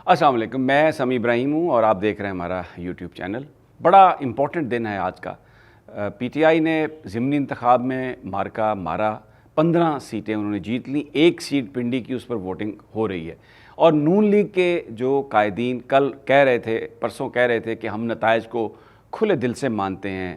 السلام علیکم، میں سمی ابراہیم ہوں اور آپ دیکھ رہے ہیں ہمارا یوٹیوب چینل۔ بڑا امپورٹنٹ دن ہے آج کا۔ پی ٹی آئی نے ضمنی انتخاب میں مارکا مارا، 15 سیٹیں انہوں نے جیت لیں، 1 سیٹ پنڈی کی اس پر ووٹنگ ہو رہی ہے۔ اور نون لیگ کے جو قائدین کل کہہ رہے تھے، پرسوں کہہ رہے تھے کہ ہم نتائج کو کھلے دل سے مانتے ہیں۔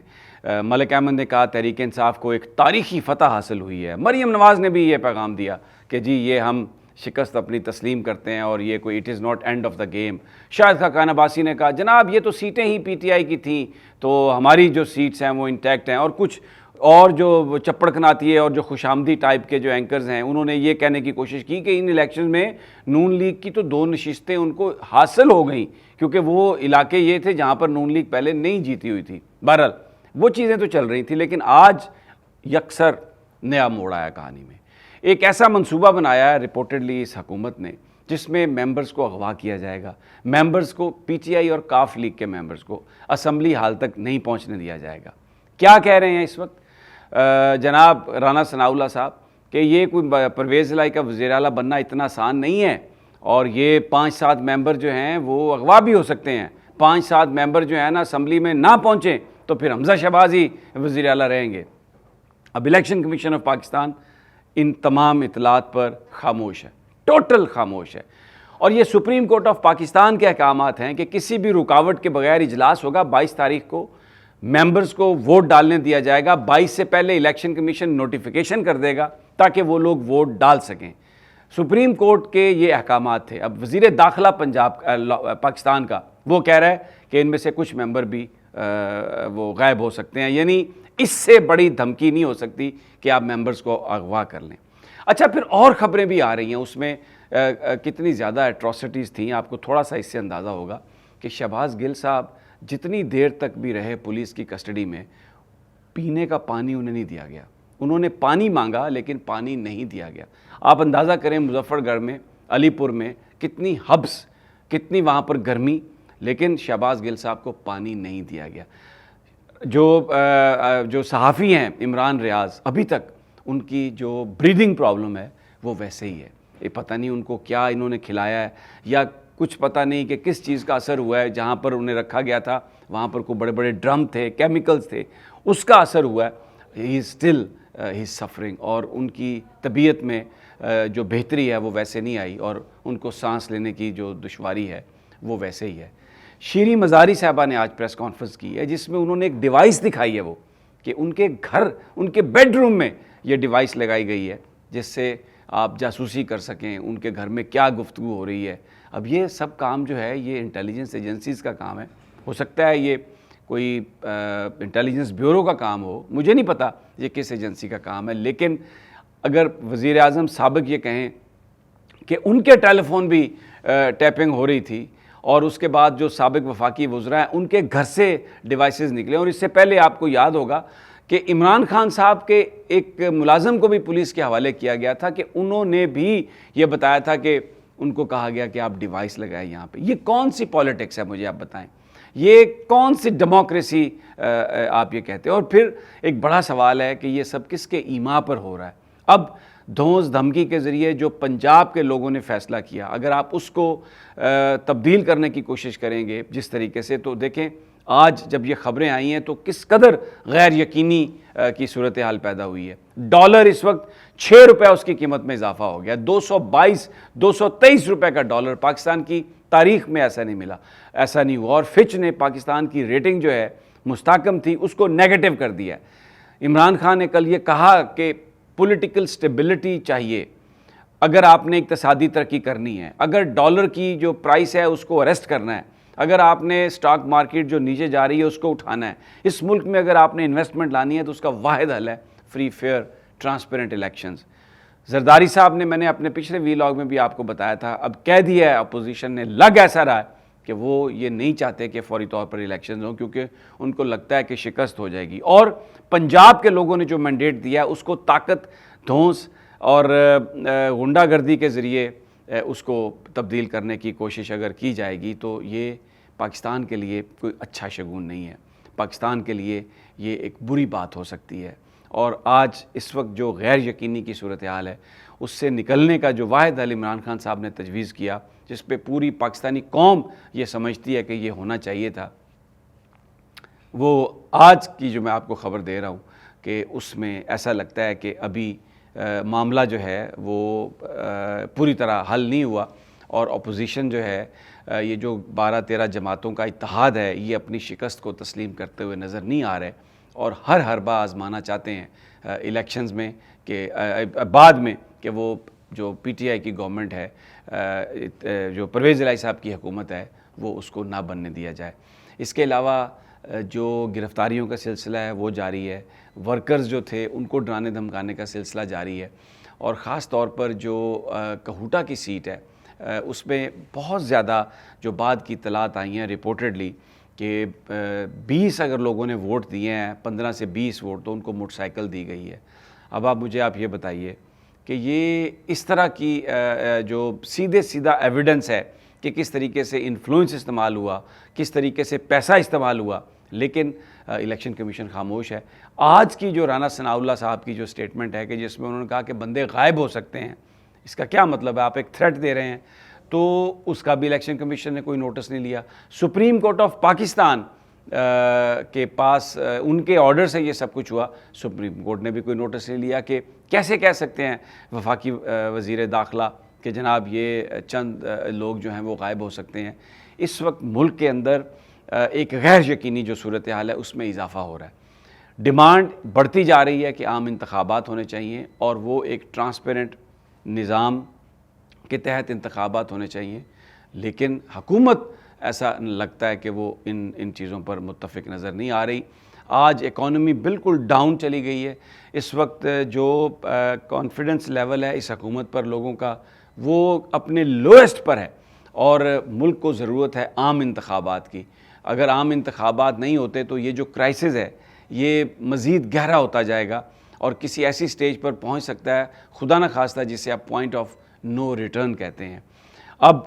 ملک احمد نے کہا تحریک انصاف کو ایک تاریخی فتح حاصل ہوئی ہے۔ مریم نواز نے بھی یہ پیغام دیا کہ جی یہ ہم شکست اپنی تسلیم کرتے ہیں اور یہ کوئی it is not end of the game. Shahid Khaqan Abbasi نے کہا جناب یہ تو سیٹیں ہی پی ٹی آئی کی تھیں، تو ہماری جو سیٹس ہیں وہ انٹیکٹ ہیں۔ اور کچھ اور جو چپڑ کناتی ہے اور جو خوش آمدی ٹائپ کے جو اینکرز ہیں انہوں نے یہ کہنے کی کوشش کی کہ ان الیکشن میں نون لیگ کی تو 2 نشستیں ان کو حاصل ہو گئیں، کیونکہ وہ علاقے یہ تھے جہاں پر نون لیگ پہلے نہیں جیتی ہوئی تھی۔ بہرحال وہ چیزیں تو چل رہی تھیں، لیکن آج یکسر نیا موڑ آیا کہانی میں۔ ایک ایسا منصوبہ بنایا ہے رپورٹڈلی اس حکومت نے جس میں ممبرز کو اغوا کیا جائے گا، ممبرز کو پی ٹی آئی اور کاف لیگ کے ممبرز کو اسمبلی ہال تک نہیں پہنچنے دیا جائے گا۔ کیا کہہ رہے ہیں اس وقت جناب رانا ثناء اللہ صاحب کہ یہ کوئی پرویز الہی کا وزیر اعلیٰ بننا اتنا آسان نہیں ہے، اور یہ 5-7 ممبر جو ہیں وہ اغوا بھی ہو سکتے ہیں۔ 5-7 ممبر جو ہیں نا اسمبلی میں نہ پہنچیں تو پھر حمزہ شہباز ہی وزیر اعلیٰ رہیں گے۔ اب الیکشن کمیشن آف پاکستان ان تمام اطلاعات پر خاموش ہے، ٹوٹل خاموش ہے۔ اور یہ سپریم کورٹ آف پاکستان کے احکامات ہیں کہ کسی بھی رکاوٹ کے بغیر اجلاس ہوگا۔ 22 تاریخ کو ممبرز کو ووٹ ڈالنے دیا جائے گا۔ 22 سے پہلے الیکشن کمیشن نوٹیفیکیشن کر دے گا تاکہ وہ لوگ ووٹ ڈال سکیں۔ سپریم کورٹ کے یہ احکامات تھے۔ اب وزیر داخلہ پاکستان کا وہ کہہ رہا ہے کہ ان میں سے کچھ ممبر بھی وہ غائب ہو سکتے ہیں، یعنی اس سے بڑی دھمکی نہیں ہو سکتی کہ آپ ممبرز کو اغوا کر لیں۔ اچھا پھر اور خبریں بھی آ رہی ہیں، اس میں کتنی زیادہ ایٹراسٹیز تھیں، آپ کو تھوڑا سا اس سے اندازہ ہوگا کہ شہباز گل صاحب جتنی دیر تک بھی رہے پولیس کی کسٹڈی میں، پینے کا پانی انہیں نہیں دیا گیا۔ انہوں نے پانی مانگا لیکن پانی نہیں دیا گیا۔ آپ اندازہ کریں مظفر گڑھ میں، علی پور میں کتنی حبس، کتنی وہاں پر گرمی، لیکن شہباز گل صاحب کو پانی نہیں دیا گیا۔ جو صحافی ہیں عمران ریاض، ابھی تک ان کی جو بریدنگ پرابلم ہے وہ ویسے ہی ہے۔ یہ پتہ نہیں ان کو کیا انہوں نے کھلایا ہے، یا کچھ پتہ نہیں کہ کس چیز کا اثر ہوا ہے۔ جہاں پر انہیں رکھا گیا تھا وہاں پر کوئی بڑے بڑے ڈرم تھے، کیمیکلز تھے، اس کا اثر ہوا ہے۔ ہی اسٹل ہی سفرنگ، اور ان کی طبیعت میں جو بہتری ہے وہ ویسے نہیں آئی، اور ان کو سانس لینے کی جو دشواری ہے وہ ویسے ہی ہے۔ شیریں مزاری صاحبہ نے آج پریس کانفرنس کی ہے جس میں انہوں نے ایک ڈیوائس دکھائی ہے، وہ کہ ان کے گھر، ان کے بیڈ روم میں یہ ڈیوائس لگائی گئی ہے جس سے آپ جاسوسی کر سکیں ان کے گھر میں کیا گفتگو ہو رہی ہے۔ اب یہ سب کام جو ہے یہ انٹیلیجنس ایجنسیز کا کام ہے۔ ہو سکتا ہے یہ کوئی انٹیلیجنس بیورو کا کام ہو، مجھے نہیں پتا یہ کس ایجنسی کا کام ہے، لیکن اگر وزیر اعظم سابق یہ کہیں کہ ان کے ٹیلی فون بھی ٹیپنگ ہو رہی تھی، اور اس کے بعد جو سابق وفاقی وزراء ہیں ان کے گھر سے ڈیوائسز نکلے، اور اس سے پہلے آپ کو یاد ہوگا کہ عمران خان صاحب کے ایک ملازم کو بھی پولیس کے حوالے کیا گیا تھا کہ انہوں نے بھی یہ بتایا تھا کہ ان کو کہا گیا کہ آپ ڈیوائس لگائیں یہاں پہ۔ یہ کون سی پالیٹکس ہے مجھے آپ بتائیں، یہ کون سی ڈیموکریسی آپ یہ کہتے ہیں؟ اور پھر ایک بڑا سوال ہے کہ یہ سب کس کے ایما پر ہو رہا ہے؟ اب دھونس دھمکی کے ذریعے جو پنجاب کے لوگوں نے فیصلہ کیا، اگر آپ اس کو تبدیل کرنے کی کوشش کریں گے جس طریقے سے، تو دیکھیں آج جب یہ خبریں آئی ہیں تو کس قدر غیر یقینی کی صورتحال پیدا ہوئی ہے۔ ڈالر اس وقت 6 روپے اس کی قیمت میں اضافہ ہو گیا، 223 روپے کا ڈالر۔ پاکستان کی تاریخ میں ایسا نہیں ملا، ایسا نہیں ہوا۔ اور فچ نے پاکستان کی ریٹنگ جو ہے مستحکم تھی اس کو نیگیٹو کر دیا ہے۔ عمران خان نے کل یہ کہا کہ پولیٹیکل سٹیبلٹی چاہیے اگر آپ نے اقتصادی ترقی کرنی ہے، اگر ڈالر کی جو پرائس ہے اس کو اریسٹ کرنا ہے، اگر آپ نے سٹاک مارکیٹ جو نیچے جا رہی ہے اس کو اٹھانا ہے، اس ملک میں اگر آپ نے انویسٹمنٹ لانی ہے تو اس کا واحد حل ہے free fair transparent elections. Zardari صاحب نے، میں نے اپنے پچھلے ویلاگ میں بھی آپ کو بتایا تھا، اب کہہ دیا ہے اپوزیشن نے، لگ ایسا رہا ہے کہ وہ یہ نہیں چاہتے کہ فوری طور پر الیکشنز ہوں، کیونکہ ان کو لگتا ہے کہ شکست ہو جائے گی۔ اور پنجاب کے لوگوں نے جو مینڈیٹ دیا ہے اس کو طاقت، دھونس اور غنڈہ گردی کے ذریعے اس کو تبدیل کرنے کی کوشش اگر کی جائے گی تو یہ پاکستان کے لیے کوئی اچھا شگون نہیں ہے، پاکستان کے لیے یہ ایک بری بات ہو سکتی ہے۔ اور آج اس وقت جو غیر یقینی کی صورتحال ہے اس سے نکلنے کا جو واحد حل عمران خان صاحب نے تجویز کیا، جس پہ پوری پاکستانی قوم یہ سمجھتی ہے کہ یہ ہونا چاہیے تھا، وہ آج کی جو میں آپ کو خبر دے رہا ہوں کہ اس میں ایسا لگتا ہے کہ ابھی معاملہ جو ہے وہ پوری طرح حل نہیں ہوا، اور اپوزیشن جو ہے یہ جو 12-13 جماعتوں کا اتحاد ہے یہ اپنی شکست کو تسلیم کرتے ہوئے نظر نہیں آ رہے، اور ہر حربہ آزمانا چاہتے ہیں الیکشنز میں کہ بعد میں کہ وہ جو پی ٹی آئی کی گورنمنٹ ہے، جو پرویز الہی صاحب کی حکومت ہے، وہ اس کو نہ بننے دیا جائے۔ اس کے علاوہ جو گرفتاریوں کا سلسلہ ہے وہ جاری ہے، ورکرز جو تھے ان کو ڈرانے دھمکانے کا سلسلہ جاری ہے، اور خاص طور پر جو کہوٹا کی سیٹ ہے اس میں بہت زیادہ جو بعد کی اطلاعات آئی ہیں رپورٹڈلی کہ 20 اگر لوگوں نے ووٹ دیے ہیں، 15 سے 20 ووٹ، تو ان کو موٹر سائیکل دی گئی ہے۔ اب مجھے آپ یہ بتائیے کہ یہ اس طرح کی جو سیدھا ایویڈنس ہے کہ کس طریقے سے انفلوئنس استعمال ہوا، کس طریقے سے پیسہ استعمال ہوا، لیکن الیکشن کمیشن خاموش ہے۔ آج کی جو رانا ثناء اللہ صاحب کی جو سٹیٹمنٹ ہے کہ جس میں انہوں نے کہا کہ بندے غائب ہو سکتے ہیں، اس کا کیا مطلب ہے؟ آپ ایک تھریٹ دے رہے ہیں، تو اس کا بھی الیکشن کمیشن نے کوئی نوٹس نہیں لیا۔ سپریم کورٹ آف پاکستان کے پاس ان کے آرڈر سے یہ سب کچھ ہوا، سپریم کورٹ نے بھی کوئی نوٹس نہیں لیا کہ کیسے کہہ سکتے ہیں وفاقی وزیر داخلہ کہ جناب یہ چند لوگ جو ہیں وہ غائب ہو سکتے ہیں۔ اس وقت ملک کے اندر ایک غیر یقینی جو صورتحال ہے اس میں اضافہ ہو رہا ہے، ڈیمانڈ بڑھتی جا رہی ہے کہ عام انتخابات ہونے چاہیے، اور وہ ایک ٹرانسپیرنٹ نظام کے تحت انتخابات ہونے چاہیے، لیکن حکومت ایسا لگتا ہے کہ وہ ان چیزوں پر متفق نظر نہیں آ رہی۔ آج اکانومی بالکل ڈاؤن چلی گئی ہے، اس وقت جو کانفیڈنس لیول ہے اس حکومت پر لوگوں کا وہ اپنے لوئسٹ پر ہے، اور ملک کو ضرورت ہے عام انتخابات کی۔ اگر عام انتخابات نہیں ہوتے تو یہ جو کرائسس ہے یہ مزید گہرا ہوتا جائے گا، اور کسی ایسی سٹیج پر پہنچ سکتا ہے خدا نہ خواستہ جسے آپ پوائنٹ آف نو ریٹرن کہتے ہیں۔ اب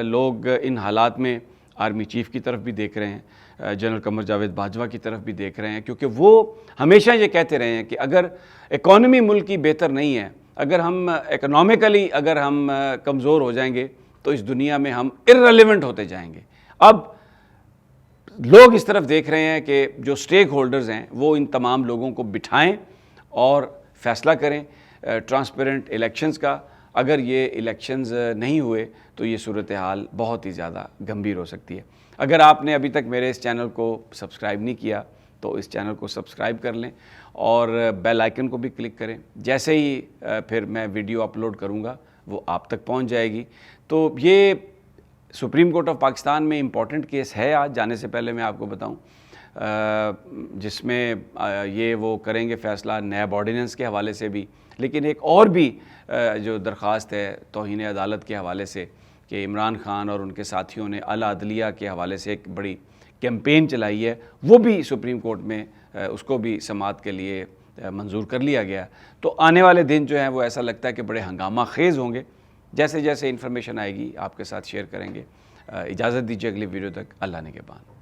لوگ ان حالات میں آرمی چیف کی طرف بھی دیکھ رہے ہیں، جنرل قمر جاوید باجوہ کی طرف بھی دیکھ رہے ہیں، کیونکہ وہ ہمیشہ یہ کہتے رہے ہیں کہ اگر اکانومی ملک کی بہتر نہیں ہے، اگر ہم اکنامکلی اگر ہم کمزور ہو جائیں گے تو اس دنیا میں ہم ارریلیونٹ ہوتے جائیں گے۔ اب لوگ اس طرف دیکھ رہے ہیں کہ جو سٹیک ہولڈرز ہیں وہ ان تمام لوگوں کو بٹھائیں اور فیصلہ کریں ٹرانسپیرنٹ الیکشنز کا۔ اگر یہ الیکشنز نہیں ہوئے تو یہ صورتحال بہت ہی زیادہ گمبھیر ہو سکتی ہے۔ اگر آپ نے ابھی تک میرے اس چینل کو سبسکرائب نہیں کیا تو اس چینل کو سبسکرائب کر لیں، اور بیل آئیکن کو بھی کلک کریں، جیسے ہی پھر میں ویڈیو اپلوڈ کروں گا وہ آپ تک پہنچ جائے گی۔ تو یہ سپریم کورٹ آف پاکستان میں امپورٹنٹ کیس ہے آج، جانے سے پہلے میں آپ کو بتاؤں، جس میں یہ وہ کریں گے فیصلہ نیب آرڈیننس کے حوالے سے بھی، لیکن ایک اور بھی جو درخواست ہے توہین عدالت کے حوالے سے کہ عمران خان اور ان کے ساتھیوں نے اعلیٰ عدلیہ کے حوالے سے ایک بڑی کیمپین چلائی ہے، وہ بھی سپریم کورٹ میں اس کو بھی سماعت کے لیے منظور کر لیا گیا۔ تو آنے والے دن جو ہیں وہ ایسا لگتا ہے کہ بڑے ہنگامہ خیز ہوں گے۔ جیسے جیسے انفارمیشن آئے گی آپ کے ساتھ شیئر کریں گے۔ اجازت دیجیے اگلی ویڈیو تک، اللہ نگہبان۔